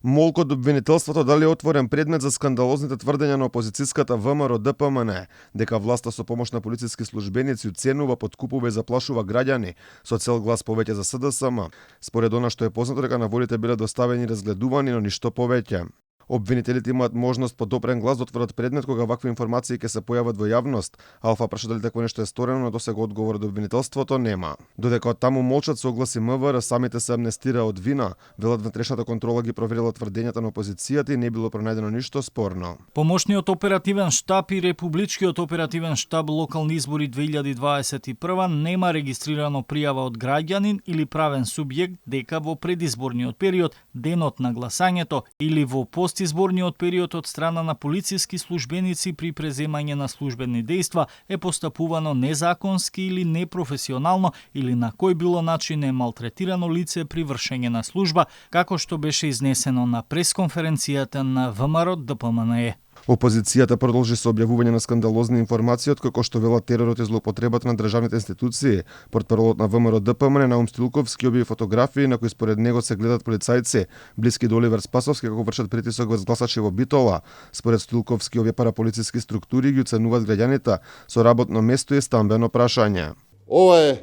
Молк од обвинителството дали е отворен предмет за скандалозните тврдења на опозицијската ВМРО ДПМН, дека власта со помош на полициски службеници уценува, подкупува и заплашува граѓани со цел глас повеќе за СДСМ. Според она што е познато дека наводите биле доставени и разгледувани, но ништо повеќе. Обвинителите имаат можност по допрен глас да отворат предмет кога вакви информации ќе се појават во јавност. Алфа праша дали такво нешто е сторено, но досега одговор од обвинителството нема. Додека од таму молчат согласи МВР, самите се амнестира од вина, велат внатрешната контрола ги проверила тврдењата на опозицијата и не било пронајдено ништо спорно. Помошниот оперативен штаб и Републичкиот оперативен штаб локални избори 2021 нема регистрирано пријава од граѓанин или правен субјект дека во предизборниот период, денот на гласањето или во изборниот период од страна на полициски службеници при преземање на службени дејства е постапувано незаконски или непрофесионално или на кој било начин е малтретирано лице при вршење на служба, како што беше изнесено на пресконференцијата на ВМРО ДПМН. Опозицијата продолжи со објавување на скандалозни информации како што велат теророт и злоупотребата на државните институции. Портпаролот на ВМРО ДПМН Наум Стилковски објави фотографии на кои според него се гледат полицајци блиски до Оливер Спасовски како вршат притисок врз гласачи во Битола. Според Стилковски овие параполициски структури ги оценуваат граѓаните со работно место и стамбено прашање. Ова е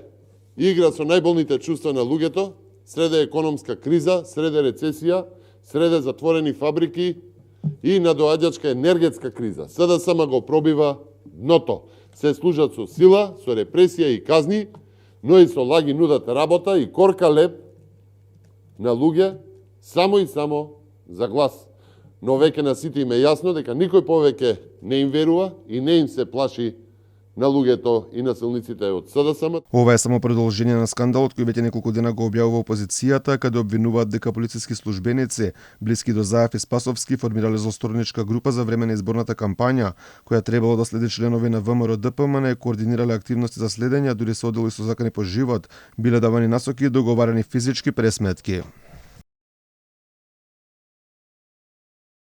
игра со најболните чувства на луѓето, среде економска криза, среде рецесија, среде затворени фабрики и надоаѓачка енергетска криза. СДСМ го пробива дното. Се служат со сила, со репресија и казни, но и со лаги нудат работа и корка леп на луѓе само и само за глас. Но веќе на сите им е јасно дека никој повеќе не им верува и не им се плаши на луѓето и насилниците од СДСМ. Ова е само продолжение на скандалот кој веќе неколку дена го објавува опозицијата, каде обвинуваат дека полициски службеници блиски до Заев и Спасовски формирале злосторничка група за време на изборната кампања, која требало да следи членови на ВМРО ДПМН и координирале активности за следење, дури се одели со закани по живот, биле давани насоки и договарани физички пресметки.